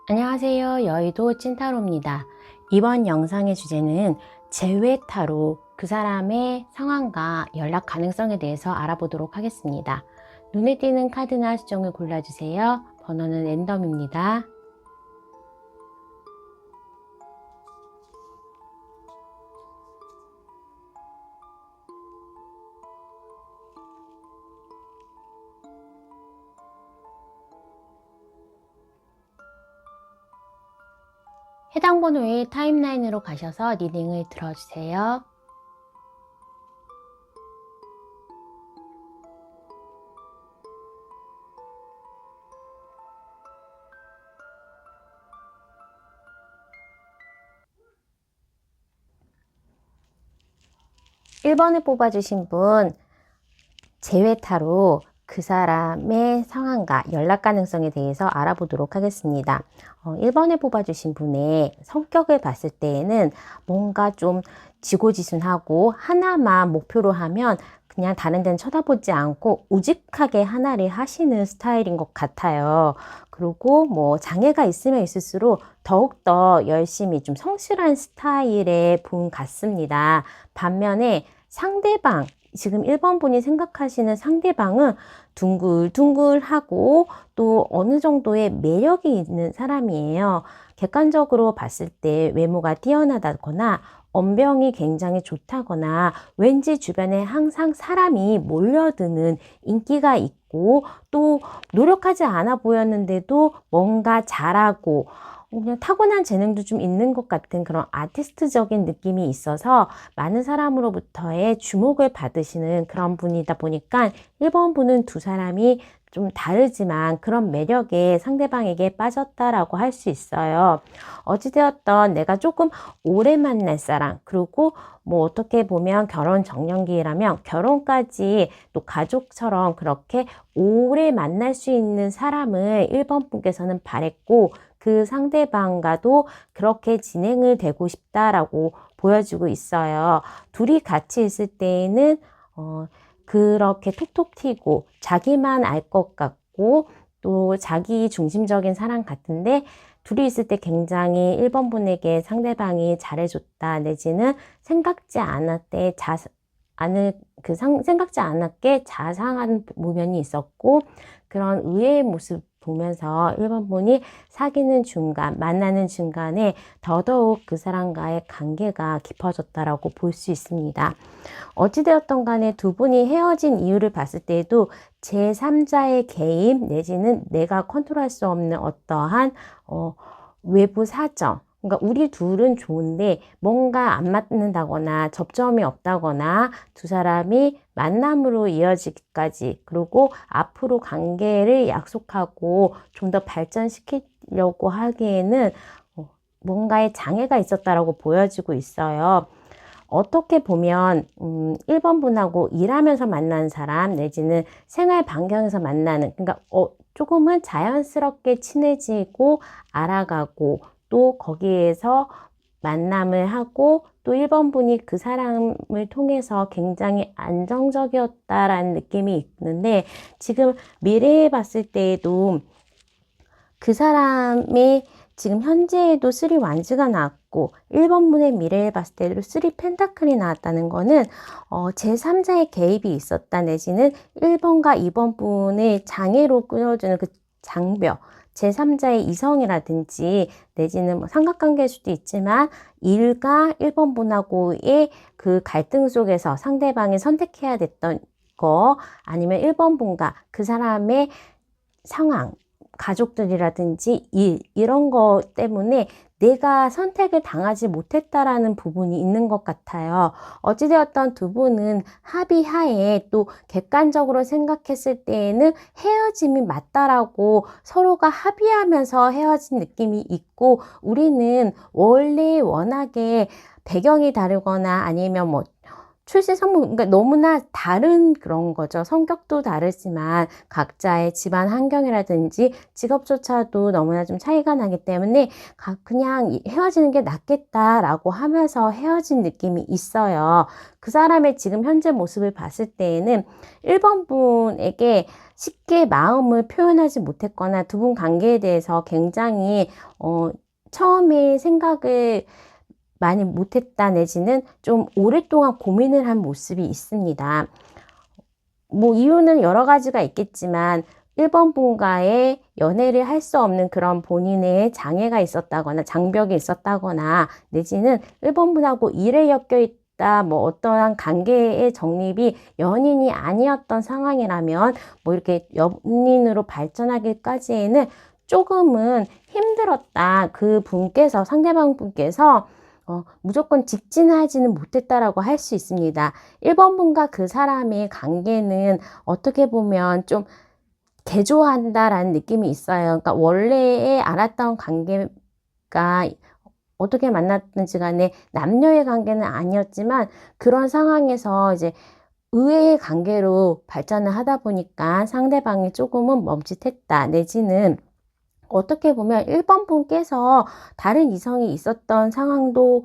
안녕하세요. 여의도 찐타로입니다. 이번 영상의 주제는 재회타로 그 사람의 상황과 연락 가능성에 대해서 알아보도록 하겠습니다. 눈에 띄는 카드나 수정을 골라주세요. 번호는 랜덤입니다. 해당 번호의 타임라인으로 가셔서 리딩을 들어주세요. (1번을) 뽑아주신 분 재회타로 그 사람의 상황과 연락 가능성에 대해서 알아보도록 하겠습니다. 1번을 뽑아주신 분의 성격을 봤을 때에는 뭔가 좀 지고지순하고 하나만 목표로 하면 그냥 다른 데는 쳐다보지 않고 우직하게 하나를 하시는 스타일인 것 같아요. 그리고 뭐 장애가 있으면 있을수록 더욱더 열심히 좀 성실한 스타일의 분 같습니다. 반면에 상대방, 지금 1번 분이 생각하시는 상대방은 둥글둥글하고 또 어느 정도의 매력이 있는 사람이에요. 객관적으로 봤을 때 외모가 뛰어나다거나 언병이 굉장히 좋다거나 왠지 주변에 항상 사람이 몰려드는 인기가 있고 또 노력하지 않아 보였는데도 뭔가 잘하고 그냥 타고난 재능도 좀 있는 것 같은 그런 아티스트적인 느낌이 있어서 많은 사람으로부터의 주목을 받으시는 그런 분이다 보니까 1번 분은 두 사람이 좀 다르지만 그런 매력에 상대방에게 빠졌다라고 할 수 있어요. 어찌되었던 내가 조금 오래 만날 사람, 그리고 뭐 어떻게 보면 결혼 정년기라면 결혼까지 또 가족처럼 그렇게 오래 만날 수 있는 사람을 1번 분께서는 바랬고 그 상대방과도 그렇게 진행을 되고 싶다라고 보여주고 있어요. 둘이 같이 있을 때에는 그렇게 톡톡 튀고 자기만 알 것 같고 또 자기 중심적인 사람 같은데 둘이 있을 때 굉장히 1번 분에게 상대방이 잘해줬다 내지는 생각지 않았게 자상한 모면이 있었고 그런 의외의 모습 보면서 1번 분이 사귀는 중간, 만나는 중간에 더더욱 그 사람과의 관계가 깊어졌다라고 볼 수 있습니다. 어찌되었던 간에 두 분이 헤어진 이유를 봤을 때에도 제3자의 개입 내지는 내가 컨트롤할 수 없는 어떠한 외부 사정, 그러니까 우리 둘은 좋은데 뭔가 안 맞는다거나 접점이 없다거나 두 사람이 만남으로 이어지기까지 그리고 앞으로 관계를 약속하고 좀 더 발전시키려고 하기에는 뭔가의 장애가 있었다라고 보여지고 있어요. 어떻게 보면 1번 분하고 일하면서 만난 사람 내지는 생활 반경에서 만나는 그러니까 조금은 자연스럽게 친해지고 알아가고 또 거기에서 만남을 하고 또 1번 분이 그 사람을 통해서 굉장히 안정적이었다라는 느낌이 있는데 지금 미래에 봤을 때에도 그 사람이 지금 현재에도 3 완즈가 나왔고 1번 분의 미래에 봤을 때도 3 펜타클이 나왔다는 거는 제3자의 개입이 있었다 내지는 1번과 2번 분의 장애로 끊어주는 그 장벽 제3자의 이성이라든지 내지는 뭐 삼각관계일 수도 있지만 일과 1번 분하고의 그 갈등 속에서 상대방이 선택해야 됐던 거 아니면 1번 분과 그 사람의 상황 가족들이라든지 일 이런 것 때문에 내가 선택을 당하지 못했다라는 부분이 있는 것 같아요. 어찌되었던 두 분은 합의하에 또 객관적으로 생각했을 때에는 헤어짐이 맞다라고 서로가 합의하면서 헤어진 느낌이 있고 우리는 원래 워낙에 배경이 다르거나 아니면 뭐 출세성분, 그러니까 너무나 다른 그런 거죠. 성격도 다르지만 각자의 집안 환경이라든지 직업조차도 너무나 좀 차이가 나기 때문에 그냥 헤어지는 게 낫겠다라고 하면서 헤어진 느낌이 있어요. 그 사람의 지금 현재 모습을 봤을 때에는 1번 분에게 쉽게 마음을 표현하지 못했거나 두 분 관계에 대해서 굉장히 처음에 생각을 많이 못했다 내지는 좀 오랫동안 고민을 한 모습이 있습니다. 뭐 이유는 여러 가지가 있겠지만 1번 분과의 연애를 할 수 없는 그런 본인의 장애가 있었다거나 장벽이 있었다거나 내지는 1번 분하고 일에 엮여 있다, 뭐 어떠한 관계의 정립이 연인이 아니었던 상황이라면 뭐 이렇게 연인으로 발전하기까지에는 조금은 힘들었다. 그 분께서, 상대방 분께서 무조건 직진하지는 못했다라고 할 수 있습니다. 1번 분과 그 사람의 관계는 어떻게 보면 좀 개조한다라는 느낌이 있어요. 그러니까 원래의 알았던 관계가 어떻게 만났든지 간에 남녀의 관계는 아니었지만 그런 상황에서 이제 의외의 관계로 발전을 하다 보니까 상대방이 조금은 멈칫했다 내지는 어떻게 보면 1번 분께서 다른 이성이 있었던 상황도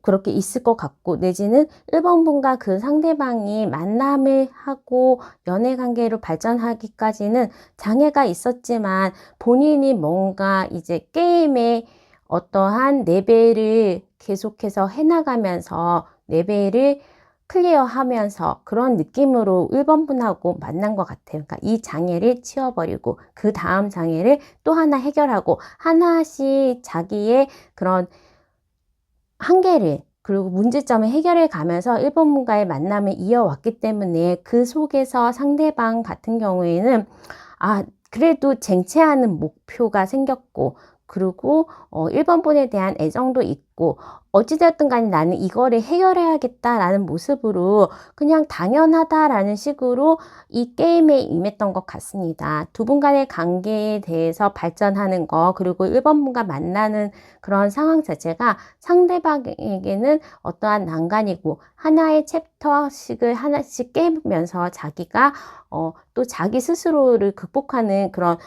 그렇게 있을 것 같고 내지는 1번 분과 그 상대방이 만남을 하고 연애 관계로 발전하기까지는 장애가 있었지만 본인이 뭔가 이제 게임의 어떠한 레벨을 계속해서 해나가면서 레벨을 클리어하면서 그런 느낌으로 1번 분하고 만난 것 같아요. 그러니까 이 장애를 치워버리고 그 다음 장애를 또 하나 해결하고 하나씩 자기의 그런 한계를 그리고 문제점을 해결해 가면서 1번 분과의 만남을 이어왔기 때문에 그 속에서 상대방 같은 경우에는 그래도 쟁취하는 목표가 생겼고 그리고 1번 분에 대한 애정도 있고 어찌되었든 간에 나는 이거를 해결해야겠다라는 모습으로 그냥 당연하다라는 식으로 이 게임에 임했던 것 같습니다. 두 분 간의 관계에 대해서 발전하는 거 그리고 1번 분과 만나는 그런 상황 자체가 상대방에게는 어떠한 난관이고 하나의 챕터씩을 하나씩 깨면서 자기가 또 자기 스스로를 극복하는 그런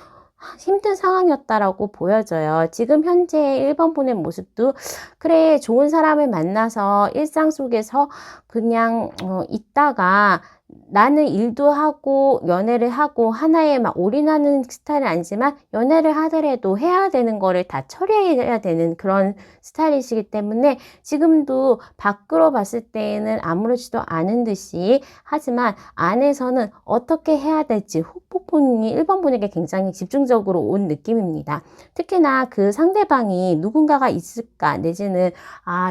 힘든 상황이었다라고 보여져요. 지금 현재 1번 분의 모습도 그래 좋은 사람을 만나서 일상 속에서 그냥 있다가 나는 일도 하고 연애를 하고 하나에 막 올인하는 스타일은 아니지만 연애를 하더라도 해야 되는 거를 다 처리해야 되는 그런 스타일이시기 때문에 지금도 밖으로 봤을 때는 아무렇지도 않은 듯이 하지만 안에서는 어떻게 해야 될지 후폭풍이 1번 분에게 굉장히 집중적으로 온 느낌입니다. 특히나 그 상대방이 누군가가 있을까 내지는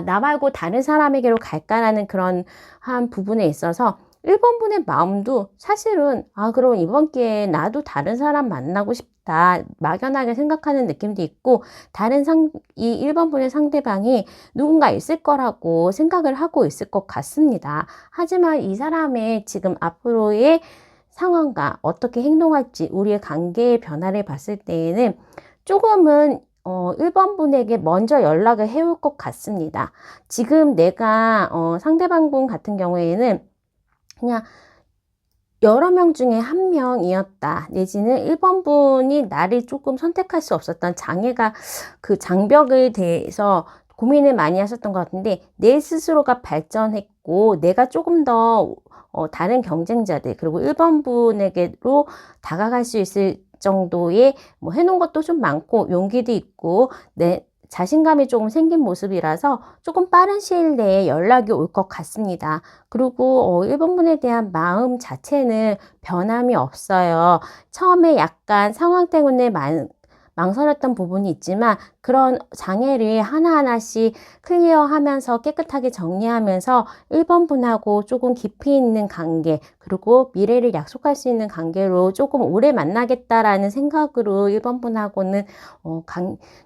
나 말고 다른 사람에게로 갈까라는 그런 한 부분에 있어서 1번 분의 마음도 사실은 그럼 이번 기회에 나도 다른 사람 만나고 싶다 막연하게 생각하는 느낌도 있고 이 1번 분의 상대방이 누군가 있을 거라고 생각을 하고 있을 것 같습니다. 하지만 이 사람의 지금 앞으로의 상황과 어떻게 행동할지 우리의 관계의 변화를 봤을 때에는 조금은 1번 분에게 먼저 연락을 해올 것 같습니다. 지금 내가 상대방 분 같은 경우에는 그냥 여러 명 중에 한 명이었다. 내지는 1번 분이 나를 조금 선택할 수 없었던 장애가 그 장벽에 대해서 고민을 많이 하셨던 것 같은데 내 스스로가 발전했고 내가 조금 더 다른 경쟁자들 그리고 1번 분에게로 다가갈 수 있을 정도의 뭐 해놓은 것도 좀 많고 용기도 있고 내 자신감이 조금 생긴 모습이라서 조금 빠른 시일 내에 연락이 올 것 같습니다. 그리고 1번 분에 대한 마음 자체는 변함이 없어요. 처음에 약간 상황 때문에 망설였던 부분이 있지만 그런 장애를 하나하나씩 클리어하면서 깨끗하게 정리하면서 1번 분하고 조금 깊이 있는 관계 그리고 미래를 약속할 수 있는 관계로 조금 오래 만나겠다라는 생각으로 1번 분하고는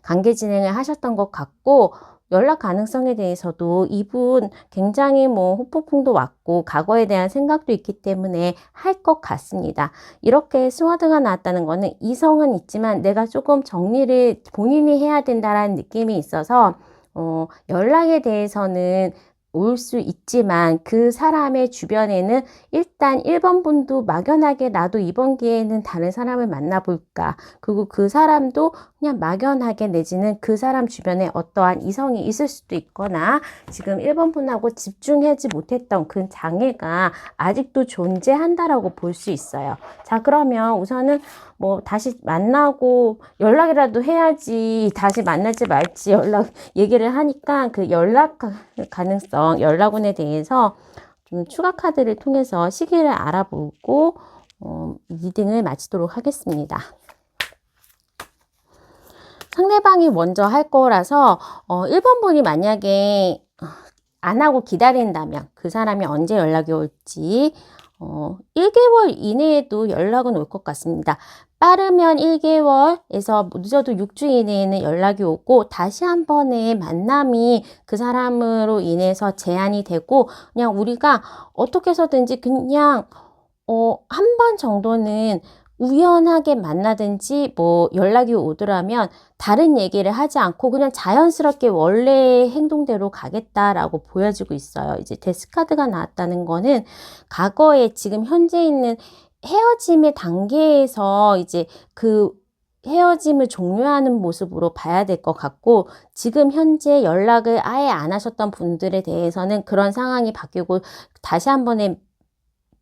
관계 진행을 하셨던 것 같고 연락 가능성에 대해서도 이분 굉장히 뭐 후폭풍도 왔고 과거에 대한 생각도 있기 때문에 할 것 같습니다. 이렇게 스워드가 나왔다는 거는 이성은 있지만 내가 조금 정리를 본인이 해야 된다라는 느낌이 있어서 연락에 대해서는 올 수 있지만 그 사람의 주변에는 일단 1번 분도 막연하게 나도 이번 기회에는 다른 사람을 만나볼까. 그리고 그 사람도 그냥 막연하게 내지는 그 사람 주변에 어떠한 이성이 있을 수도 있거나 지금 1번 분하고 집중하지 못했던 그 장애가 아직도 존재한다라고 볼 수 있어요. 자, 그러면 우선은 뭐 다시 만나고 연락이라도 해야지 다시 만날지 말지 얘기를 하니까 그 연락 가능성, 연락운에 대해서 좀 추가 카드를 통해서 시기를 알아보고 리딩을 마치도록 하겠습니다. 상대방이 먼저 할 거라서 1번 분이 만약에 안 하고 기다린다면 그 사람이 언제 연락이 올지 1개월 이내에도 연락은 올 것 같습니다. 빠르면 1개월에서 늦어도 6주 이내에는 연락이 오고 다시 한 번의 만남이 그 사람으로 인해서 제한이 되고 그냥 우리가 어떻게 해서든지 그냥 한 번 정도는 우연하게 만나든지 뭐 연락이 오더라면 다른 얘기를 하지 않고 그냥 자연스럽게 원래의 행동대로 가겠다라고 보여지고 있어요. 이제 데스카드가 나왔다는 거는 과거에 지금 현재 있는 헤어짐의 단계에서 이제 그 헤어짐을 종료하는 모습으로 봐야 될 것 같고 지금 현재 연락을 아예 안 하셨던 분들에 대해서는 그런 상황이 바뀌고 다시 한 번의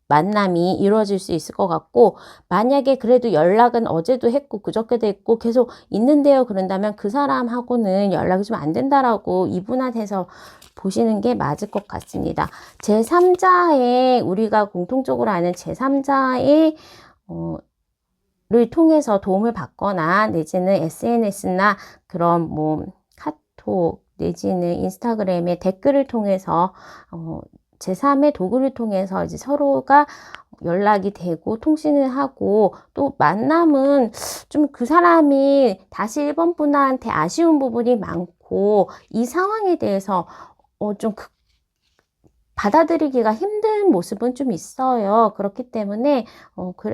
만남이 이루어질 수 있을 것 같고 만약에 그래도 연락은 어제도 했고 그저께도 했고 계속 있는데요 그런다면 그 사람하고는 연락이 좀 안 된다라고 이분화돼서 보시는 게 맞을 것 같습니다. 제3자의 우리가 공통적으로 아는 제3자의 를 통해서 도움을 받거나 내지는 SNS나 그런 뭐 카톡 내지는 인스타그램의 댓글을 통해서 제3의 도구를 통해서 이제 서로가 연락이 되고 통신을 하고 또 만남은 좀 그 사람이 다시 1번 분한테 아쉬운 부분이 많고 이 상황에 대해서 좀 받아들이기가 힘든 모습은 좀 있어요. 그렇기 때문에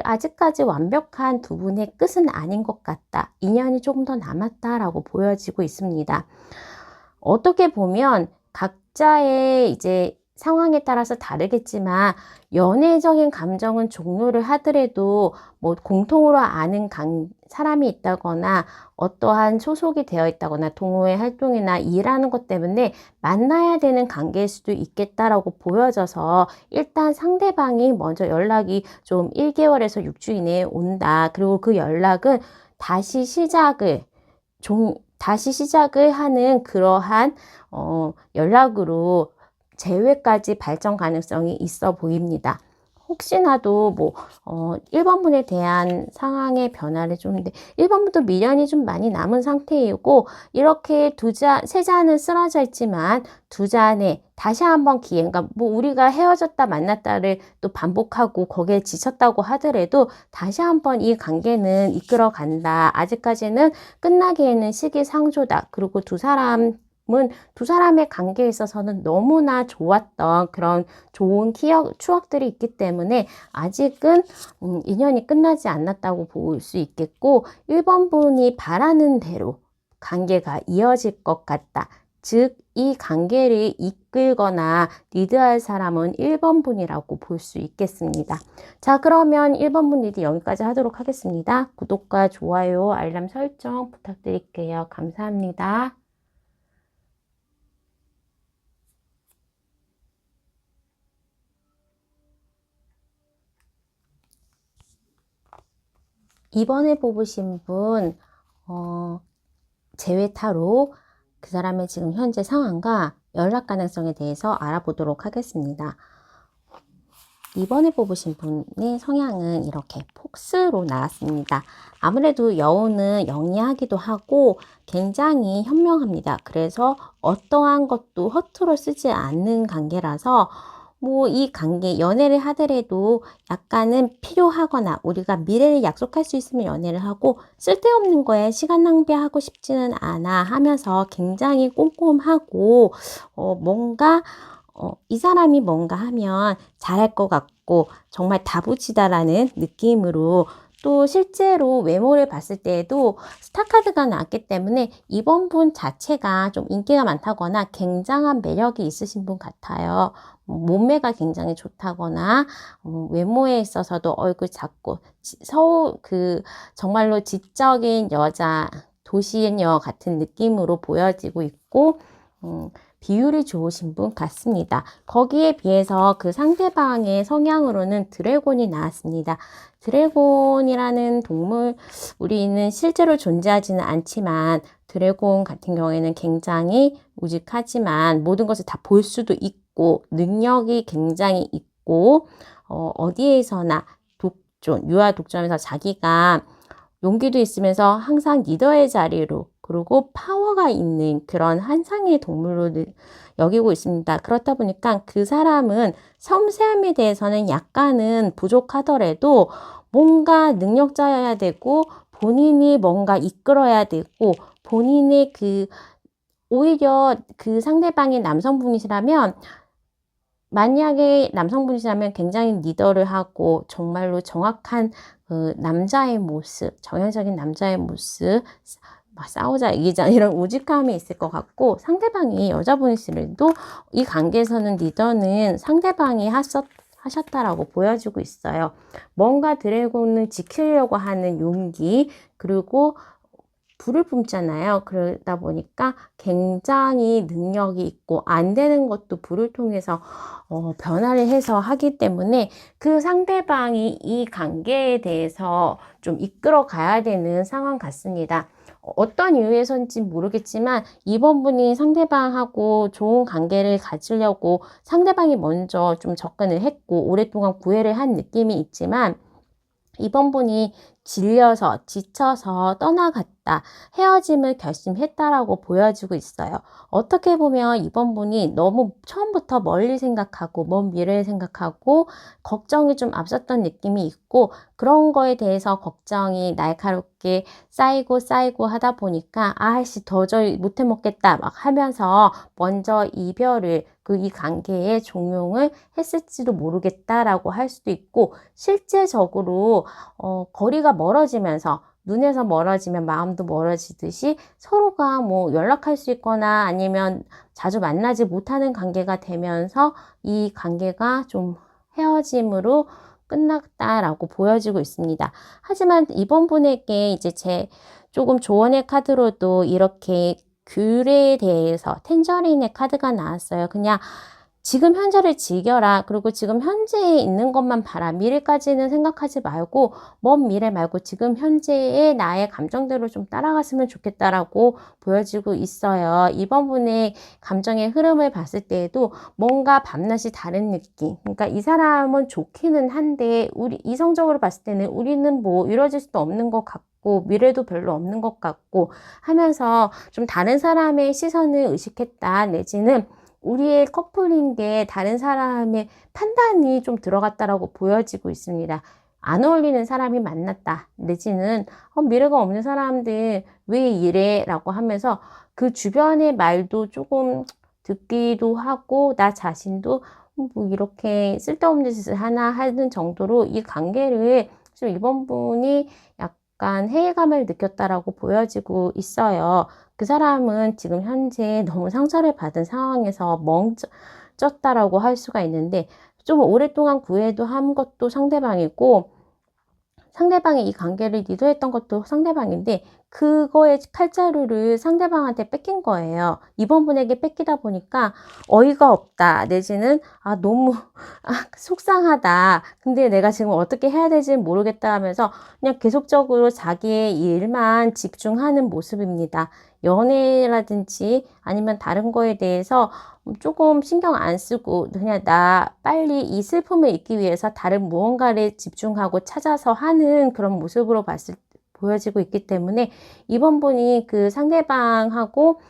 아직까지 완벽한 두 분의 끝은 아닌 것 같다. 인연이 조금 더 남았다라고 보여지고 있습니다. 어떻게 보면 각자의 이제 상황에 따라서 다르겠지만 연애적인 감정은 종료를 하더라도 뭐 공통으로 아는 사람이 있다거나 어떠한 소속이 되어 있다거나 동호회 활동이나 일하는 것 때문에 만나야 되는 관계일 수도 있겠다라고 보여져서 일단 상대방이 먼저 연락이 좀 1개월에서 6주 이내에 온다. 그리고 그 연락은 다시 시작을 하는 그러한 연락으로 재회까지 발전 가능성이 있어 보입니다. 혹시나도 뭐 1번 분에 대한 상황의 변화를 좀 1번 분도 미련이 좀 많이 남은 상태이고 이렇게 세 잔은 쓰러져 있지만 두 잔에 다시 한번 기회가 뭐 우리가 헤어졌다 만났다를 또 반복하고 거기에 지쳤다고 하더라도 다시 한번 이 관계는 이끌어 간다. 아직까지는 끝나기에는 시기상조다. 그리고 두 사람의 관계에 있어서는 너무나 좋았던 그런 좋은 추억들이 있기 때문에 아직은 인연이 끝나지 않았다고 볼 수 있겠고 1번 분이 바라는 대로 관계가 이어질 것 같다. 즉, 이 관계를 이끌거나 리드할 사람은 1번 분이라고 볼 수 있겠습니다. 자, 그러면 1번 분 리드 여기까지 하도록 하겠습니다. 구독과 좋아요, 알람 설정 부탁드릴게요. 감사합니다. 이번에 뽑으신 분, 재회 타로 그 사람의 지금 현재 상황과 연락 가능성에 대해서 알아보도록 하겠습니다. 이번에 뽑으신 분의 성향은 이렇게 폭스로 나왔습니다. 아무래도 여우는 영리하기도 하고 굉장히 현명합니다. 그래서 어떠한 것도 허투루 쓰지 않는 관계라서 뭐 이 관계, 연애를 하더라도 약간은 필요하거나 우리가 미래를 약속할 수 있으면 연애를 하고 쓸데없는 거에 시간 낭비하고 싶지는 않아 하면서 굉장히 꼼꼼하고 뭔가 이 사람이 뭔가 하면 잘할 것 같고 정말 다부지다라는 느낌으로 또 실제로 외모를 봤을 때에도 스타카드가 나왔기 때문에 이번 분 자체가 좀 인기가 많다거나 굉장한 매력이 있으신 분 같아요. 몸매가 굉장히 좋다거나 외모에 있어서도 얼굴 작고 정말로 지적인 여자, 도시녀 같은 느낌으로 보여지고 있고 비율이 좋으신 분 같습니다. 거기에 비해서 그 상대방의 성향으로는 드래곤이 나왔습니다. 드래곤이라는 동물, 우리는 실제로 존재하지는 않지만 드래곤 같은 경우에는 굉장히 우직하지만 모든 것을 다 볼 수도 있고 능력이 굉장히 있고 어디에서나 유아 독존에서 자기가 용기도 있으면서 항상 리더의 자리로 그리고 파워가 있는 그런 한상의 동물로 여기고 있습니다. 그렇다 보니까 그 사람은 섬세함에 대해서는 약간은 부족하더라도 뭔가 능력자여야 되고 본인이 뭔가 이끌어야 되고 본인의 오히려 그 상대방이 남성분이시라면 만약에 남성분이시라면 굉장히 리더를 하고 정말로 정확한 남자의 모습, 정형적인 남자의 모습, 막 싸우자, 이기자 이런 우직함이 있을 것 같고 상대방이 여자분이시라도 이 관계에서는 리더는 상대방이 하셨다라고 보여지고 있어요. 뭔가 드래곤을 지키려고 하는 용기 그리고 불을 뿜잖아요. 그러다 보니까 굉장히 능력이 있고 안 되는 것도 불을 통해서 변화를 해서 하기 때문에 그 상대방이 이 관계에 대해서 좀 이끌어 가야 되는 상황 같습니다. 어떤 이유에서인지 모르겠지만 이번 분이 상대방하고 좋은 관계를 가지려고 상대방이 먼저 좀 접근을 했고 오랫동안 구애를 한 느낌이 있지만 이번 분이 질려서 지쳐서 떠나갔다, 헤어짐을 결심했다라고 보여지고 있어요. 어떻게 보면 이번 분이 너무 처음부터 멀리 생각하고 먼 미래를 생각하고 걱정이 좀 앞섰던 느낌이 있고 그런 거에 대해서 걱정이 날카롭게 쌓이고 하다 보니까 아이씨 도저히 못해 먹겠다 막 하면서 먼저 이별을 이 관계에 종용을 했을지도 모르겠다라고 할 수도 있고 실제적으로 거리가 멀어지면서 눈에서 멀어지면 마음도 멀어지듯이 서로가 뭐 연락할 수 있거나 아니면 자주 만나지 못하는 관계가 되면서 이 관계가 좀 헤어짐으로 끝났다라고 보여지고 있습니다. 하지만 이번 분에게 이제 조금 조언의 카드로도 이렇게 귤에 대해서 텐저린의 카드가 나왔어요. 그냥 지금 현재를 즐겨라. 그리고 지금 현재에 있는 것만 봐라. 미래까지는 생각하지 말고 먼 미래 말고 지금 현재의 나의 감정대로 좀 따라갔으면 좋겠다라고 보여지고 있어요. 이번 분의 감정의 흐름을 봤을 때에도 뭔가 밤낮이 다른 느낌. 그러니까 이 사람은 좋기는 한데 우리 이성적으로 봤을 때는 우리는 뭐 이루어질 수도 없는 것 같고 미래도 별로 없는 것 같고 하면서 좀 다른 사람의 시선을 의식했다 내지는 우리의 커플인 게 다른 사람의 판단이 좀 들어갔다라고 보여지고 있습니다. 안 어울리는 사람이 만났다 내지는 미래가 없는 사람들 왜 이래 라고 하면서 그 주변의 말도 조금 듣기도 하고 나 자신도 뭐 이렇게 쓸데없는 짓을 하나 하는 정도로 이 관계를 좀 이번 분이 약간 회의감을 느꼈다라고 보여지고 있어요. 그 사람은 지금 현재 너무 상처를 받은 상황에서 멍졌다라고 할 수가 있는데 좀 오랫동안 구애도 한 것도 상대방이고 상대방이 이 관계를 리드했던 것도 상대방인데 그거의 칼자루를 상대방한테 뺏긴 거예요. 이번 분에게 뺏기다 보니까 어이가 없다 내지는 너무 속상하다. 근데 내가 지금 어떻게 해야 될지 모르겠다 하면서 그냥 계속적으로 자기의 일만 집중하는 모습입니다. 연애라든지 아니면 다른 거에 대해서 조금 신경 안 쓰고 그냥 나 빨리 이 슬픔을 잊기 위해서 다른 무언가를 집중하고 찾아서 하는 그런 모습으로 보여지고 있기 때문에 이번 분이 그 상대방하고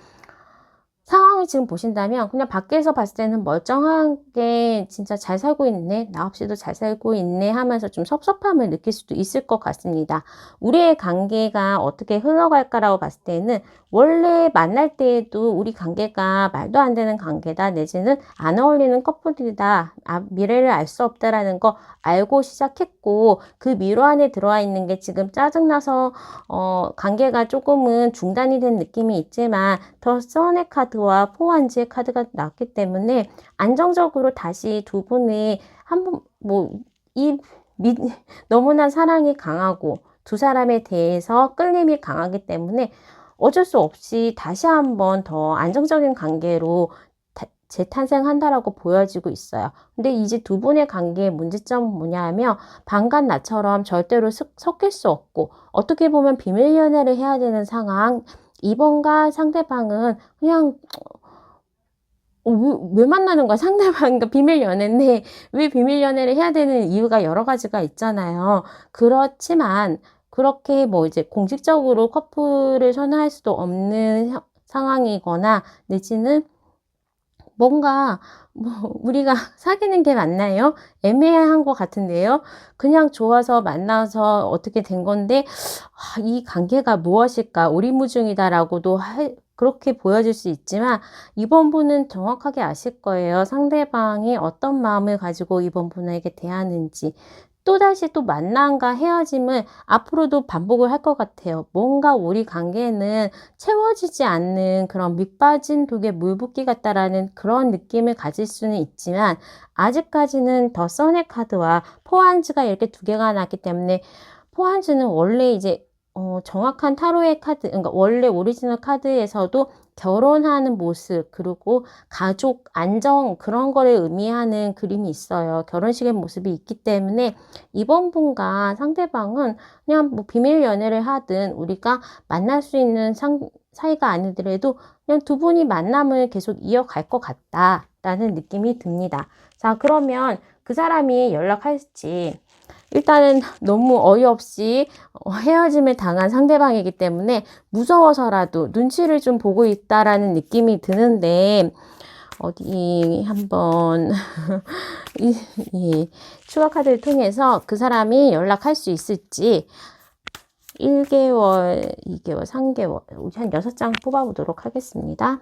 상황을 지금 보신다면 그냥 밖에서 봤을 때는 멀쩡하게 진짜 잘 살고 있네, 나 없이도 잘 살고 있네 하면서 좀 섭섭함을 느낄 수도 있을 것 같습니다. 우리의 관계가 어떻게 흘러갈까라고 봤을 때는 원래 만날 때에도 우리 관계가 말도 안 되는 관계다, 내지는 안 어울리는 커플이다, 미래를 알 수 없다라는 거 알고 시작했고, 그 미로 안에 들어와 있는 게 지금 짜증나서 관계가 조금은 중단이 된 느낌이 있지만 더 선의 카드와 포환지의 카드가 나왔기 때문에 안정적으로 다시 두 분이 한번 너무나 사랑이 강하고 두 사람에 대해서 끌림이 강하기 때문에 어쩔 수 없이 다시 한번 더 안정적인 관계로 재탄생한다라고 보여지고 있어요. 근데 이제 두 분의 관계의 문제점은 뭐냐 하면, 방간 나처럼 절대로 섞일 수 없고 어떻게 보면 비밀 연애를 해야 되는 상황. 이번과 상대방은 그냥 왜 만나는 거야? 상대방과 비밀 연애인데 왜 비밀 연애를 해야 되는 이유가 여러 가지가 있잖아요. 그렇지만 그렇게 이제 공식적으로 커플을 선호할 수도 없는 상황이거나, 내지는 뭔가 우리가 사귀는 게 맞나요? 애매한 것 같은데요. 그냥 좋아서 만나서 어떻게 된 건데 이 관계가 무엇일까 오리무중이다라고도 그렇게 보여질 수 있지만, 이번 분은 정확하게 아실 거예요. 상대방이 어떤 마음을 가지고 이번 분에게 대하는지. 또다시 또 만남과 헤어짐을 앞으로도 반복을 할 것 같아요. 뭔가 우리 관계는 채워지지 않는 그런 밑빠진 독에 물 붓기 같다라는 그런 느낌을 가질 수는 있지만, 아직까지는 더 선의 카드와 포환즈가 이렇게 두 개가 나왔기 때문에, 포환즈는 원래 이제 정확한 타로의 카드, 그러니까 원래 오리지널 카드에서도 결혼하는 모습, 그리고 가족 안정, 그런 거를 의미하는 그림이 있어요. 결혼식의 모습이 있기 때문에 이번 분과 상대방은 그냥 비밀 연애를 하든 우리가 만날 수 있는 사이가 아니더라도 그냥 두 분이 만남을 계속 이어갈 것 같다라는 느낌이 듭니다. 자, 그러면 그 사람이 연락할지, 일단은 너무 어이없이 헤어짐을 당한 상대방이기 때문에 무서워서라도 눈치를 좀 보고 있다라는 느낌이 드는데, 어디 한번 이 추가 카드를 통해서 그 사람이 연락할 수 있을지 1개월, 2개월, 3개월, 한 6장 뽑아보도록 하겠습니다.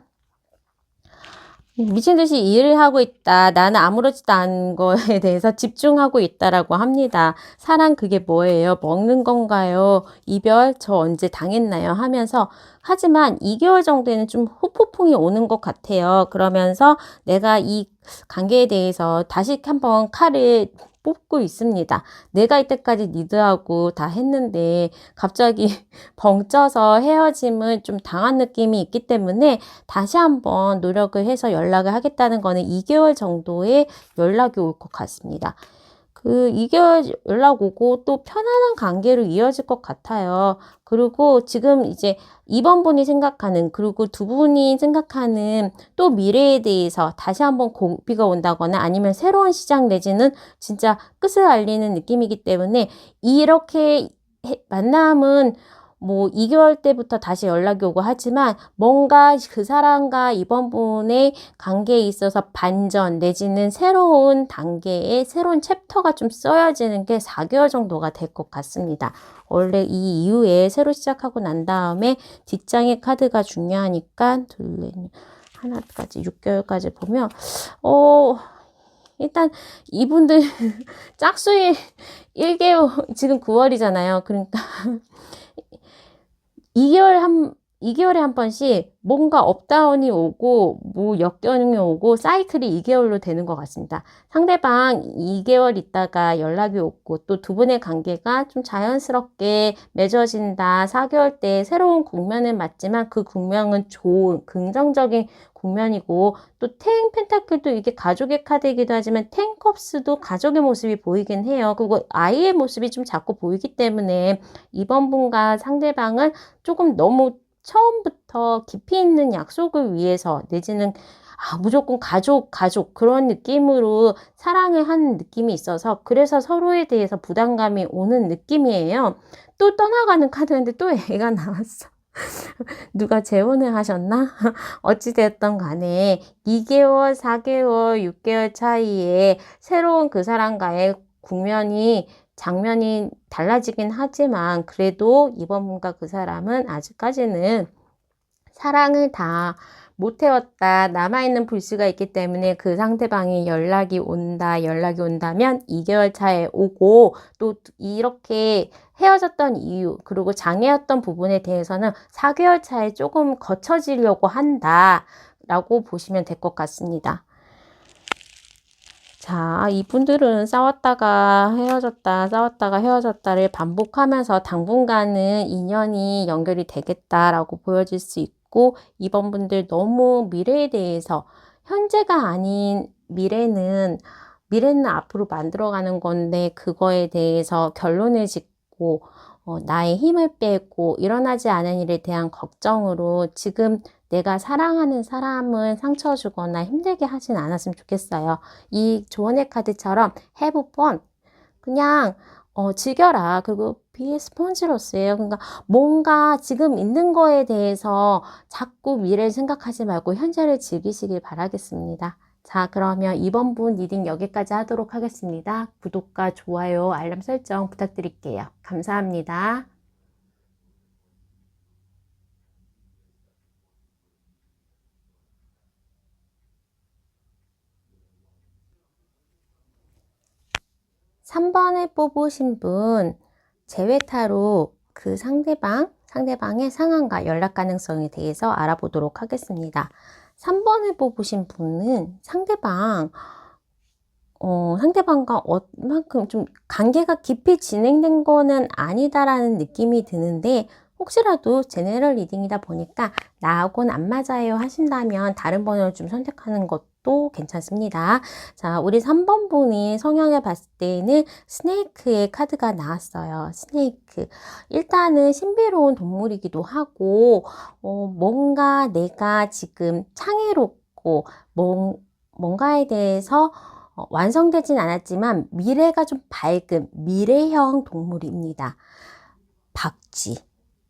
미친 듯이 일을 하고 있다. 나는 아무렇지도 않은 거에 대해서 집중하고 있다라고 합니다. 사랑 그게 뭐예요? 먹는 건가요? 이별 저 언제 당했나요? 하면서, 하지만 2개월 정도에는 좀 후폭풍이 오는 것 같아요. 그러면서 내가 이 관계에 대해서 다시 한번 칼을 뽑고 있습니다. 내가 이때까지 리드하고 다 했는데 갑자기 벙쪄서 헤어짐을 좀 당한 느낌이 있기 때문에 다시 한번 노력을 해서 연락을 하겠다는 거는 2개월 정도의 연락이 올 것 같습니다. 그 2개월 연락 오고 또 편안한 관계로 이어질 것 같아요. 그리고 지금 이제 이번 분이 생각하는, 그리고 두 분이 생각하는 또 미래에 대해서 다시 한번 고비가 온다거나 아니면 새로운 시작 내지는 진짜 끝을 알리는 느낌이기 때문에, 이렇게 만남은 2개월 때부터 다시 연락이 오고 하지만, 뭔가 그 사람과 이번 분의 관계에 있어서 반전 내지는 새로운 단계의 새로운 챕터가 좀 써여지는 게 4개월 정도가 될 것 같습니다. 원래 이 이후에 새로 시작하고 난 다음에 뒷장의 카드가 중요하니까 하나까지 6개월까지 보면 일단 이분들 짝수의 1개월, 지금 9월이잖아요. 그러니까 2개월에 한 번씩 뭔가 업다운이 오고 역경이 오고 사이클이 2개월로 되는 것 같습니다. 상대방 2개월 있다가 연락이 오고 또 두 분의 관계가 좀 자연스럽게 맺어진다. 4개월 때 새로운 국면을 맞지만 그 국면은 좋은 긍정적인 국면이고, 또 펜타클도 이게 가족의 카드이기도 하지만 컵스도 가족의 모습이 보이긴 해요. 그리고 아이의 모습이 좀 자꾸 보이기 때문에 이번 분과 상대방은 조금 너무 처음부터 깊이 있는 약속을 위해서 내지는 무조건 가족 그런 느낌으로 사랑을 하는 느낌이 있어서, 그래서 서로에 대해서 부담감이 오는 느낌이에요. 또 떠나가는 카드인데 또 애가 나왔어. 누가 재혼을 하셨나? 어찌되었던 간에 2개월, 4개월, 6개월 차이에 새로운 그 사람과의 장면이 달라지긴 하지만 그래도 이번 분과 그 사람은 아직까지는 사랑을 다 못해왔다. 남아있는 불씨가 있기 때문에 그 상대방이 연락이 온다면 2개월 차에 오고 또 이렇게 헤어졌던 이유 그리고 장애였던 부분에 대해서는 4개월 차에 조금 거쳐지려고 한다 라고 보시면 될 것 같습니다. 자, 이분들은 싸웠다가 헤어졌다, 싸웠다가 헤어졌다를 반복하면서 당분간은 인연이 연결이 되겠다라고 보여질 수 있고, 이번 분들 너무 미래에 대해서, 현재가 아닌 미래는 앞으로 만들어가는 건데, 그거에 대해서 결론을 짓고, 나의 힘을 빼고, 일어나지 않은 일에 대한 걱정으로 지금 내가 사랑하는 사람은 상처 주거나 힘들게 하진 않았으면 좋겠어요. 이 조언의 카드처럼 have fun. 그냥 즐겨라. 그리고 be sponge로스예요. 그러니까 뭔가 지금 있는 거에 대해서 자꾸 미래를 생각하지 말고 현재를 즐기시길 바라겠습니다. 자, 그러면 이번 분 리딩 여기까지 하도록 하겠습니다. 구독과 좋아요, 알람 설정 부탁드릴게요. 감사합니다. 3번을 뽑으신 분 제외타로 그 상대방의 상황과 연락 가능성에 대해서 알아보도록 하겠습니다. 3번을 뽑으신 분은 상대방과 얼만큼 좀 관계가 깊이 진행된 거는 아니다라는 느낌이 드는데 혹시라도 제네럴 리딩이다 보니까 나하고는 안 맞아요 하신다면 다른 번호를 좀 선택하는 것도 괜찮습니다. 자, 우리 3번 분이 성향을 봤을 때는 스네이크의 카드가 나왔어요. 스네이크. 일단은 신비로운 동물이기도 하고 뭔가 내가 지금 창의롭고 뭔가에 대해서 완성되진 않았지만 미래가 좀 밝은 미래형 동물입니다.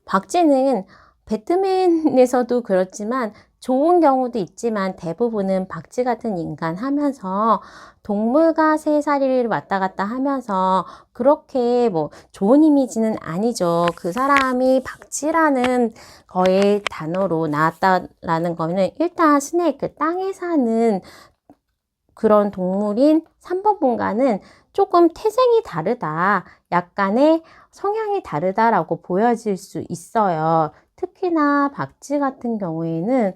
박쥐는 배트맨에서도 그렇지만 좋은 경우도 있지만 대부분은 박쥐 같은 인간 하면서 동물과 새살이를 왔다 갔다 하면서 그렇게 뭐 좋은 이미지는 아니죠. 그 사람이 박쥐라는 거의 단어로 나왔다라는 거는 일단 스네이크, 땅에 사는 그런 동물인 3번 분과는 조금 태생이 다르다. 약간의 성향이 다르다라고 보여질 수 있어요. 특히나 박쥐 같은 경우에는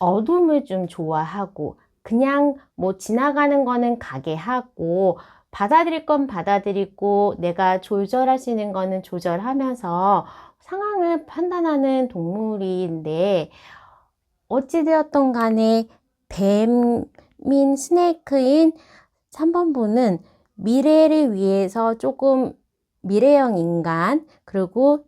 어둠을 좀 좋아하고 그냥 뭐 지나가는 거는 가게 하고 받아들일 건 받아들이고 내가 조절할 수 있는 거는 조절하면서 상황을 판단하는 동물인데 어찌되었던 간에 뱀인 스네이크인 3번 분은 미래를 위해서 조금 미래형 인간 그리고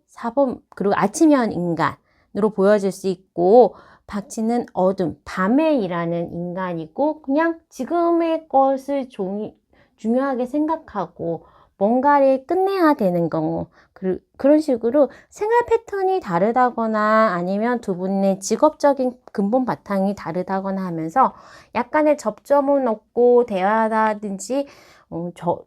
아침형 인간으로 보여질 수 있고 박쥐는 어둠, 밤에 일하는 인간이고 그냥 지금의 것을 중요하게 생각하고 뭔가를 끝내야 되는 경우 그런 식으로 생활 패턴이 다르다거나 아니면 두 분의 직업적인 근본 바탕이 다르다거나 하면서 약간의 접점은 없고 대화라든지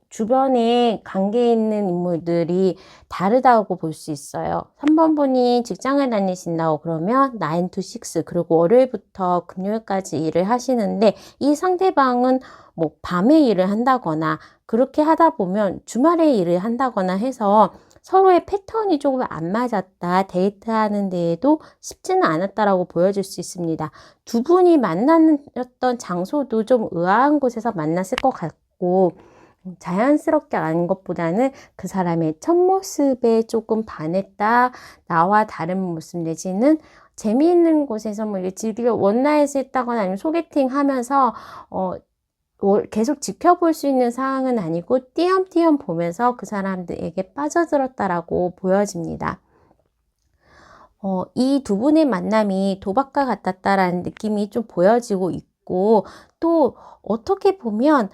주변에 관계 있는 인물들이 다르다고 볼 수 있어요. 3번 분이 직장을 다니신다고 그러면 9 to 6 그리고 월요일부터 금요일까지 일을 하시는데 이 상대방은 뭐 밤에 일을 한다거나 그렇게 하다 보면 주말에 일을 한다거나 해서 서로의 패턴이 조금 안 맞았다. 데이트하는 데에도 쉽지는 않았다라고 보여질 수 있습니다. 두 분이 만났던 장소도 좀 의아한 곳에서 만났을 것 같고 자연스럽게 아는 것보다는 그 사람의 첫 모습에 조금 반했다. 나와 다른 모습 내지는 재미있는 곳에서 뭐 즐기려 원나잇을 했다거나 아니면 소개팅 하면서 계속 지켜볼 수 있는 상황은 아니고 띄엄띄엄 보면서 그 사람들에게 빠져들었다라고 보여집니다. 이 두 분의 만남이 도박과 같았다라는 느낌이 좀 보여지고 있고 또 어떻게 보면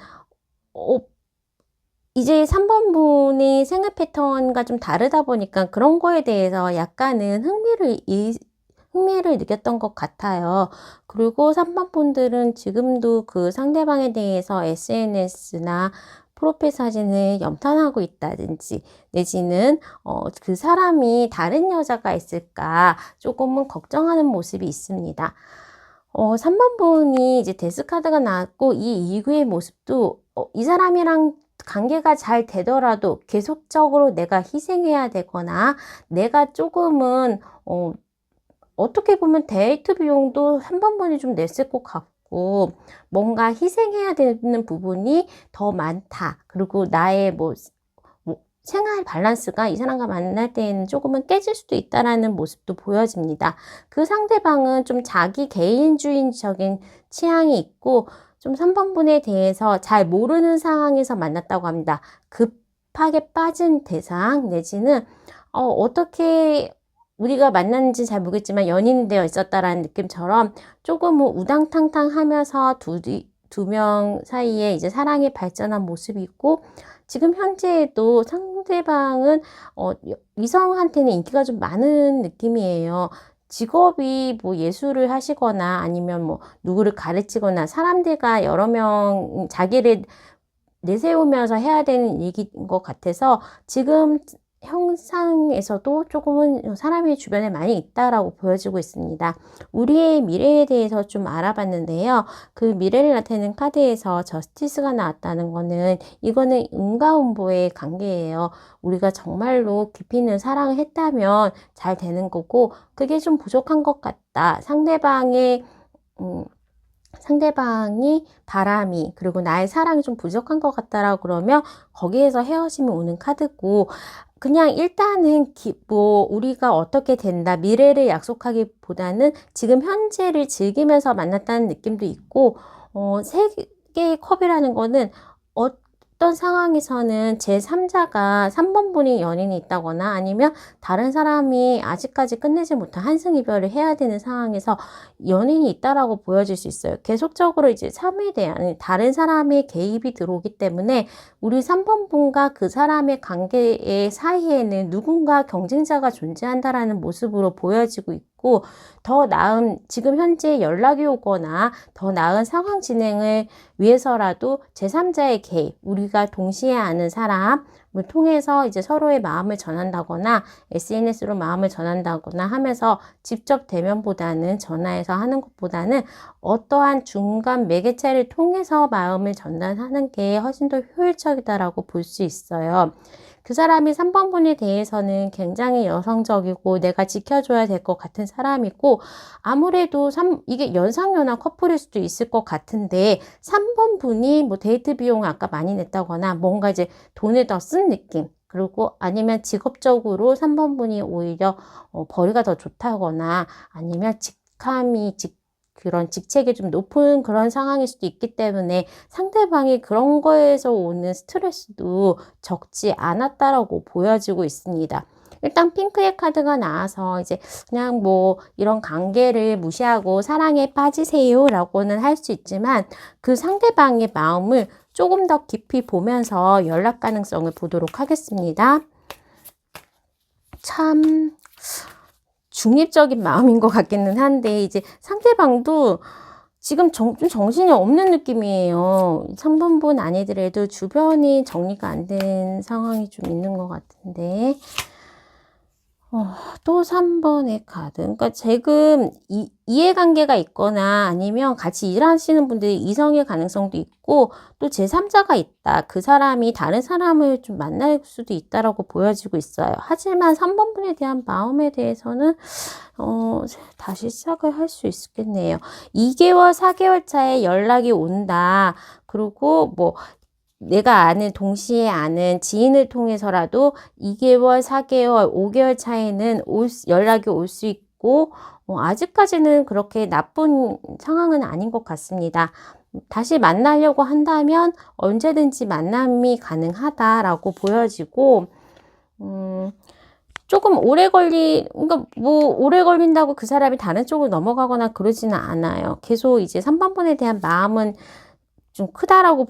이제 3번 분의 생활 패턴과 좀 다르다 보니까 그런 거에 대해서 약간은 흥미를 느꼈던 것 같아요. 그리고 3번 분들은 지금도 그 상대방에 대해서 SNS나 프로필 사진을 염탐하고 있다든지, 내지는 그 사람이 다른 여자가 있을까 조금은 걱정하는 모습이 있습니다. 3번 분이 이제 데스카드가 나왔고, 이 이후의 모습도 이 사람이랑 관계가 잘 되더라도 계속적으로 내가 희생해야 되거나, 내가 조금은 어떻게 보면 데이트 비용도 3번 분이 좀 냈을 것 같고, 뭔가 희생해야 되는 부분이 더 많다. 그리고 나의 뭐 생활 밸런스가 이 사람과 만날 때에는 조금은 깨질 수도 있다라는 모습도 보여집니다. 그 상대방은 좀 자기 개인주의적인 취향이 있고, 좀 3번 분에 대해서 잘 모르는 상황에서 만났다고 합니다. 급하게 빠진 대상, 내지는 어떻게 우리가 만났는지 잘 모르겠지만 연인이 되어 있었다라는 느낌처럼 조금은 우당탕탕 하면서 두 명 사이에 이제 사랑이 발전한 모습이 있고, 지금 현재에도 상대방은 이성한테는 인기가 좀 많은 느낌이에요. 직업이 뭐 예술을 하시거나 아니면 뭐 누구를 가르치거나, 사람들과 여러 명 자기를 내세우면서 해야 되는 일인 것 같아서, 지금 형상에서도 조금은 사람이 주변에 많이 있다라고 보여지고 있습니다. 우리의 미래에 대해서 좀 알아봤는데요. 그 미래를 나타내는 카드에서 저스티스가 나왔다는 거는, 이거는 인과응보의 관계예요. 우리가 정말로 깊이 있는 사랑을 했다면 잘 되는 거고, 그게 좀 부족한 것 같다. 상대방이 바람이, 그리고 나의 사랑이 좀 부족한 것 같다라고 그러면 거기에서 헤어짐이 오는 카드고, 그냥 일단은 뭐 우리가 어떻게 된다, 미래를 약속하기보다는 지금 현재를 즐기면서 만났다는 느낌도 있고, 세 개의 컵이라는 거는 어떤 상황에서는 제3자가 3번 분이 연인이 있다거나, 아니면 다른 사람이 아직까지 끝내지 못한 한승 이별을 해야 되는 상황에서 연인이 있다라고 보여질 수 있어요. 계속적으로 이제 삶에 대한 다른 사람의 개입이 들어오기 때문에, 우리 3번 분과 그 사람의 관계의 사이에는 누군가 경쟁자가 존재한다라는 모습으로 보여지고 있고, 더 나은, 지금 현재 연락이 오거나 더 나은 상황 진행을 위해서라도 제3자의 개입, 우리가 동시에 아는 사람을 통해서 이제 서로의 마음을 전한다거나 SNS로 마음을 전한다거나 하면서, 직접 대면보다는, 전화해서 하는 것보다는 어떠한 중간 매개체를 통해서 마음을 전달하는 게 훨씬 더 효율적이다라고 볼 수 있어요. 그 사람이 3번 분에 대해서는 굉장히 여성적이고 내가 지켜줘야 될 것 같은 사람이고, 아무래도 이게 연상연하 커플일 수도 있을 것 같은데, 3번 분이 뭐 데이트 비용을 아까 많이 냈다거나 뭔가 이제 돈을 더 쓴 느낌, 그리고 아니면 직업적으로 3번 분이 오히려 벌이가 더 좋다거나, 아니면 그런 직책이 좀 높은 그런 상황일 수도 있기 때문에, 상대방이 그런 거에서 오는 스트레스도 적지 않았다라고 보여지고 있습니다. 일단 핑크의 카드가 나와서 이제 그냥 뭐 이런 관계를 무시하고 사랑에 빠지세요 라고는 할 수 있지만, 그 상대방의 마음을 조금 더 깊이 보면서 연락 가능성을 보도록 하겠습니다. 참 중립적인 마음인 것 같기는 한데, 이제 상대방도 지금 좀 정신이 없는 느낌이에요. 3번 분 아니더라도 주변이 정리가 안 된 상황이 좀 있는 것 같은데, 또 3번의 카드. 그러니까 지금 이해관계가 있거나 아니면 같이 일하시는 분들이 이성일 가능성도 있고, 또 제3자가 있다. 그 사람이 다른 사람을 좀 만날 수도 있다라고 보여지고 있어요. 하지만 3번 분에 대한 마음에 대해서는 다시 시작을 할 수 있겠네요. 2개월, 4개월 차에 연락이 온다. 그리고 뭐 내가 동시에 아는 지인을 통해서라도 2개월, 4개월, 5개월 차에는 연락이 올 수 있고, 아직까지는 그렇게 나쁜 상황은 아닌 것 같습니다. 다시 만나려고 한다면 언제든지 만남이 가능하다라고 보여지고, 조금 그러니까 뭐 오래 걸린다고 그 사람이 다른 쪽으로 넘어가거나 그러지는 않아요. 계속 이제 3번 분에 대한 마음은 좀 크다라고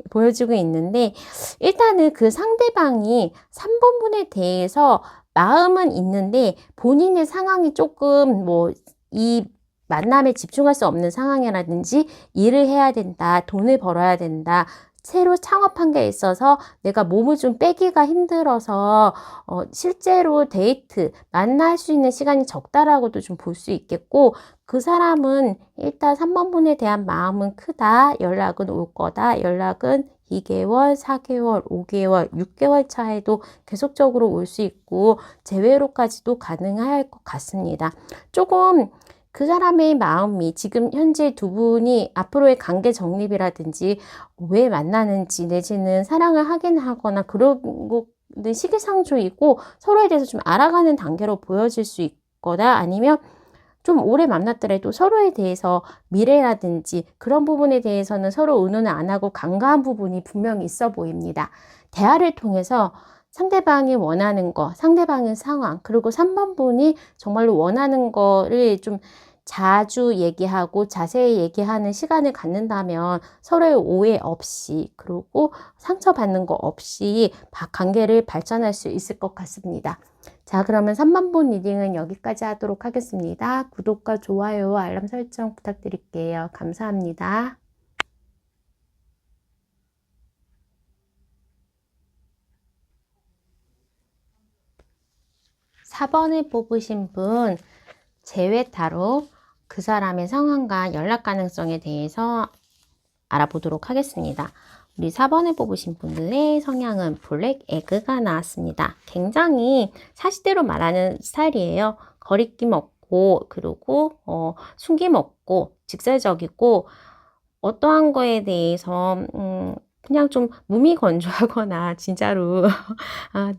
보여지고 있는데, 일단은 그 상대방이 3번분에 대해서 마음은 있는데 본인의 상황이 조금 뭐 이 만남에 집중할 수 없는 상황이라든지 일을 해야 된다, 돈을 벌어야 된다, 새로 창업한 게 있어서 내가 몸을 좀 빼기가 힘들어서 실제로 데이트, 만날 수 있는 시간이 적다라고도 좀 볼 수 있겠고, 그 사람은 일단 3번분에 대한 마음은 크다, 연락은 올 거다, 연락은 2개월, 4개월, 5개월, 6개월 차에도 계속적으로 올 수 있고 재회로까지도 가능할 것 같습니다. 조금 그 사람의 마음이 지금 현재 두 분이 앞으로의 관계 정립이라든지 왜 만나는지 내지는 사랑을 하긴 하거나 그런 것은 시기상조이고 서로에 대해서 좀 알아가는 단계로 보여질 수 있거나, 아니면 좀 오래 만났더라도 서로에 대해서 미래라든지 그런 부분에 대해서는 서로 의논을 안 하고 간과한 부분이 분명히 있어 보입니다. 대화를 통해서 상대방이 원하는 거, 상대방의 상황, 그리고 3번분이 정말로 원하는 거를 좀 자주 얘기하고 자세히 얘기하는 시간을 갖는다면 서로의 오해 없이, 그리고 상처받는 거 없이 관계를 발전할 수 있을 것 같습니다. 자, 그러면 3번분 리딩은 여기까지 하도록 하겠습니다. 구독과 좋아요, 알람 설정 부탁드릴게요. 감사합니다. 4번을 뽑으신 분, 재회 타로 그 사람의 상황과 연락 가능성에 대해서 알아보도록 하겠습니다. 우리 4번을 뽑으신 분들의 성향은 블랙 에그가 나왔습니다. 굉장히 사실대로 말하는 스타일이에요. 거리낌 없고, 그리고 숨김 없고, 직설적이고, 어떠한 거에 대해서 그냥 좀 무미건조하거나 진짜로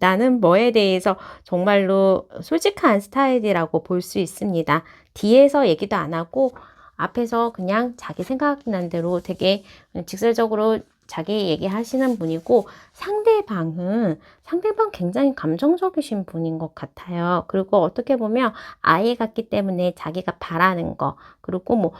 나는 뭐에 대해서 정말로 솔직한 스타일이라고 볼 수 있습니다. 뒤에서 얘기도 안 하고 앞에서 그냥 자기 생각난 대로 되게 직설적으로 자기 얘기하시는 분이고, 상대방 굉장히 감정적이신 분인 것 같아요. 그리고 어떻게 보면 아이 같기 때문에 자기가 바라는 거, 그리고 뭐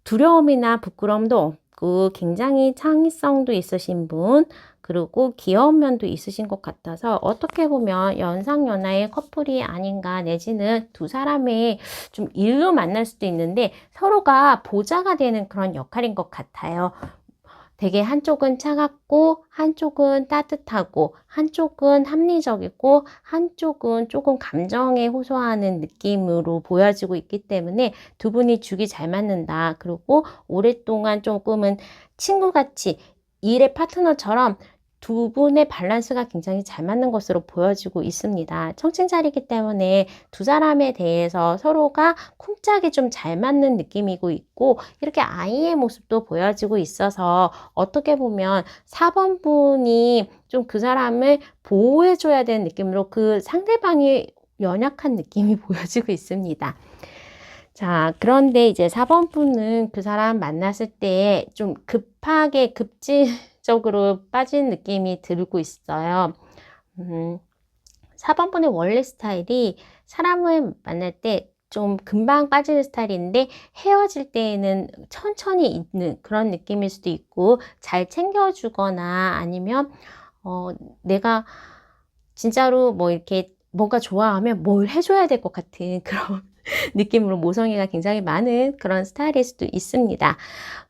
두려움이나 부끄러움도 없고 굉장히 창의성도 있으신 분, 그리고 귀여운 면도 있으신 것 같아서 어떻게 보면 연상연하의 커플이 아닌가, 내지는 두 사람의 좀 일로 만날 수도 있는데 서로가 보좌가 되는 그런 역할인 것 같아요. 되게 한쪽은 차갑고 한쪽은 따뜻하고 한쪽은 합리적이고 한쪽은 조금 감정에 호소하는 느낌으로 보여지고 있기 때문에 두 분이 죽이 잘 맞는다. 그리고 오랫동안 조금은 친구같이 일의 파트너처럼 두 분의 밸런스가 굉장히 잘 맞는 것으로 보여지고 있습니다. 청칭자리이기 때문에 두 사람에 대해서 서로가 쿵짝이 좀 잘 맞는 느낌이고 있고, 이렇게 아이의 모습도 보여지고 있어서 어떻게 보면 4번 분이 좀 그 사람을 보호해줘야 되는 느낌으로 그 상대방이 연약한 느낌이 보여지고 있습니다. 자, 그런데 이제 4번 분은 그 사람 만났을 때 좀 급하게 급진적으로 빠진 느낌이 들고 있어요. 4번 분의 원래 스타일이 사람을 만날 때 좀 금방 빠지는 스타일인데 헤어질 때에는 천천히 있는 그런 느낌일 수도 있고, 잘 챙겨주거나 아니면 내가 진짜로 뭐 이렇게 뭔가 좋아하면 뭘 해줘야 될 것 같은 그런 느낌으로 모성애가 굉장히 많은 그런 스타일일 수도 있습니다.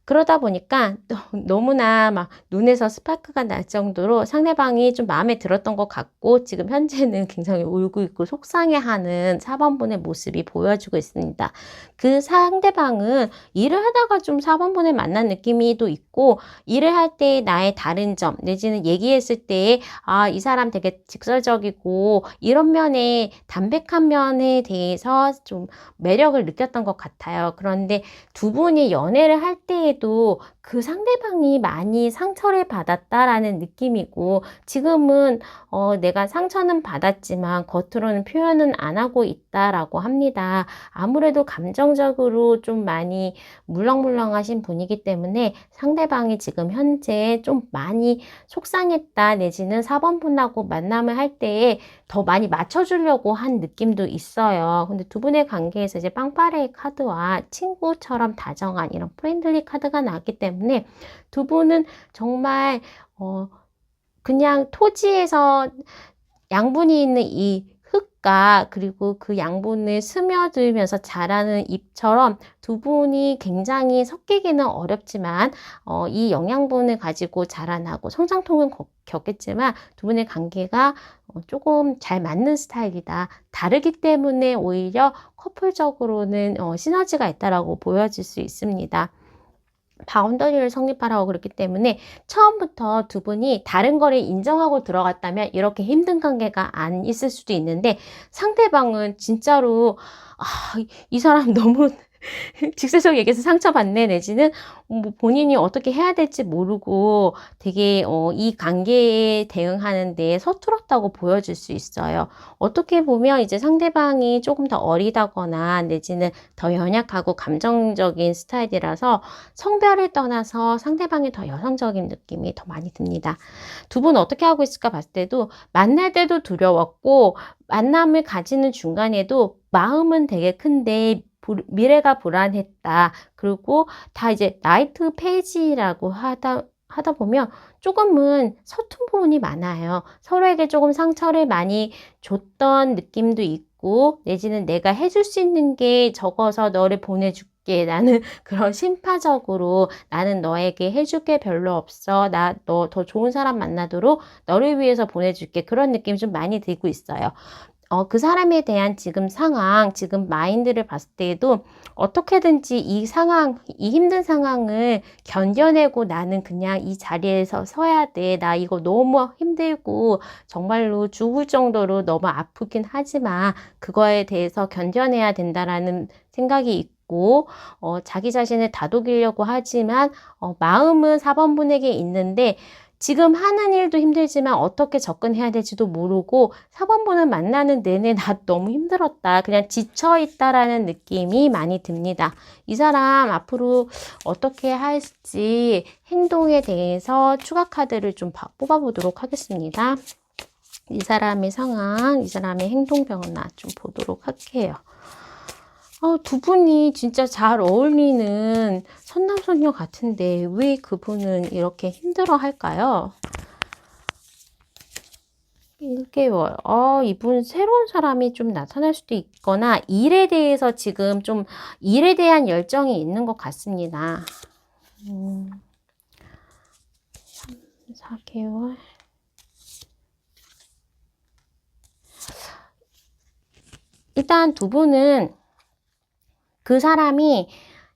그러다 보니까 또 너무나 막 눈에서 스파크가 날 정도로 상대방이 좀 마음에 들었던 것 같고, 지금 현재는 굉장히 울고 있고 속상해하는 4번분의 모습이 보여지고 있습니다. 그 상대방은 일을 하다가 좀 4번분을 만난 느낌이도 있고, 일을 할 때 나의 다른 점 내지는 얘기했을 때 이 사람 되게 직설적이고 이런 면에, 담백한 면에 대해서 좀 매력을 느꼈던 것 같아요. 그런데 두 분이 연애를 할 때에도 그 상대방이 많이 상처를 받았다라는 느낌이고, 지금은 내가 상처는 받았지만 겉으로는 표현은 안 하고 있다라고 합니다. 아무래도 감정적으로 좀 많이 물렁물렁하신 분이기 때문에 상대방이 지금 현재 좀 많이 속상했다, 내지는 4번 분하고 만남을 할 때에 더 많이 맞춰주려고 한 느낌도 있어요. 근데 두 분의 관계에서 이제 빵빠레이 카드와 친구처럼 다정한 이런 프렌들리 카드가 카드가 나왔기 때문에 두 분은 정말 그냥 토지에서 양분이 있는 이 흙과 그리고 그 양분을 스며들면서 자라는 잎처럼 두 분이 굉장히 섞이기는 어렵지만 이 영양분을 가지고 자라나고 성장통은 겪겠지만 두 분의 관계가 조금 잘 맞는 스타일이다. 다르기 때문에 오히려 커플적으로는 시너지가 있다라고 보여질 수 있습니다. 바운더리를 성립하라고 그랬기 때문에 처음부터 두 분이 다른 거를 인정하고 들어갔다면 이렇게 힘든 관계가 안 있을 수도 있는데 상대방은 진짜로 이 사람 너무 직설적으로 얘기해서 상처받네 내지는 뭐 본인이 어떻게 해야 될지 모르고 되게 이 관계에 대응하는데 서툴었다고 보여질 수 있어요. 어떻게 보면 이제 상대방이 조금 더 어리다거나 내지는 더 연약하고 감정적인 스타일이라서 성별을 떠나서 상대방이 더 여성적인 느낌이 더 많이 듭니다. 두 분 어떻게 하고 있을까 봤을 때도 만날 때도 두려웠고 만남을 가지는 중간에도 마음은 되게 큰데 미래가 불안했다. 그리고 다 이제 나이트 페이지라고 하다 보면 조금은 서툰 부분이 많아요. 서로에게 조금 상처를 많이 줬던 느낌도 있고 내지는 내가 해줄 수 있는 게 적어서 너를 보내줄게. 나는 그런 심파적으로 나는 너에게 해줄 게 별로 없어. 너 더 좋은 사람 만나도록 너를 위해서 보내줄게. 그런 느낌이 좀 많이 들고 있어요. 그 사람에 대한 지금 상황, 지금 마인드를 봤을 때에도 어떻게든지 이 상황, 이 힘든 상황을 견뎌내고 나는 그냥 이 자리에서 서야 돼. 나 이거 너무 힘들고 정말로 죽을 정도로 너무 아프긴 하지만 그거에 대해서 견뎌내야 된다라는 생각이 있고 자기 자신을 다독이려고 하지만 마음은 4번 분에게 있는데 지금 하는 일도 힘들지만 어떻게 접근해야 될지도 모르고 4번분을 만나는 내내 나 너무 힘들었다. 그냥 지쳐있다라는 느낌이 많이 듭니다. 이 사람 앞으로 어떻게 할지 행동에 대해서 추가 카드를 좀 뽑아보도록 하겠습니다. 이 사람의 상황, 이 사람의 행동 변화 좀 보도록 할게요. 두 분이 진짜 잘 어울리는 선남선녀 같은데 왜 그분은 이렇게 힘들어 할까요? 1개월. 이분 새로운 사람이 좀 나타날 수도 있거나 일에 대해서 지금 좀 일에 대한 열정이 있는 것 같습니다. 3, 4개월. 일단 두 분은 그 사람이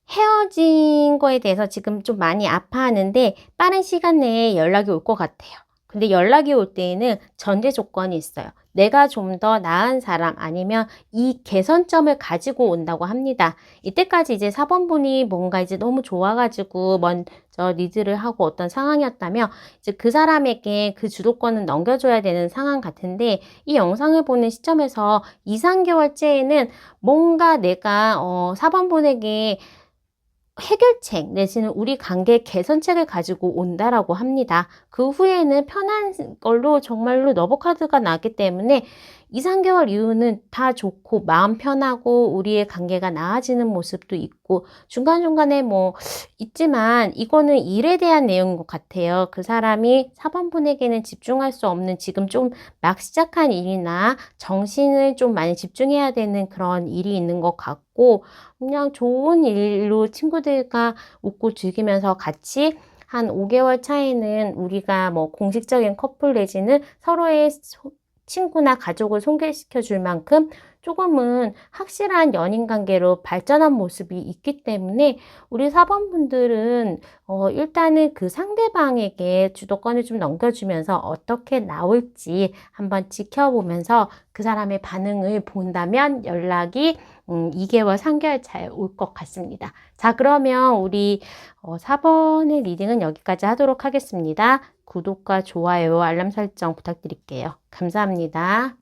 헤어진 거에 대해서 지금 좀 많이 아파하는데 빠른 시간 내에 연락이 올 것 같아요. 근데 연락이 올 때에는 전제 조건이 있어요. 내가 좀 더 나은 사람 아니면 이 개선점을 가지고 온다고 합니다. 이때까지 이제 4번분이 뭔가 이제 너무 좋아가지고 먼저 리드를 하고 어떤 상황이었다면 이제 그 사람에게 그 주도권을 넘겨줘야 되는 상황 같은데 이 영상을 보는 시점에서 2, 3개월째에는 뭔가 내가 4번분에게 해결책 내지는 우리 관계 개선책을 가지고 온다라고 합니다. 그 후에는 편한 걸로 정말로 러브카드가 나왔기 때문에 2, 3개월 이후는 다 좋고 마음 편하고 우리의 관계가 나아지는 모습도 있고 중간중간에 뭐 있지만 이거는 일에 대한 내용인 것 같아요. 그 사람이 4번분에게는 집중할 수 없는 지금 좀 막 시작한 일이나 정신을 좀 많이 집중해야 되는 그런 일이 있는 것 같고 그냥 좋은 일로 친구들과 웃고 즐기면서 같이 한 5개월 차이는 우리가 뭐 공식적인 커플 내지는 서로의 친구나 가족을 소개시켜 줄 만큼 조금은 확실한 연인 관계로 발전한 모습이 있기 때문에 우리 4번분들은 일단은 그 상대방에게 주도권을 좀 넘겨주면서 어떻게 나올지 한번 지켜보면서 그 사람의 반응을 본다면 연락이 2개월, 3개월 차에 올 것 같습니다. 자, 그러면 우리 4번의 리딩은 여기까지 하도록 하겠습니다. 구독과 좋아요, 알람 설정 부탁드릴게요. 감사합니다.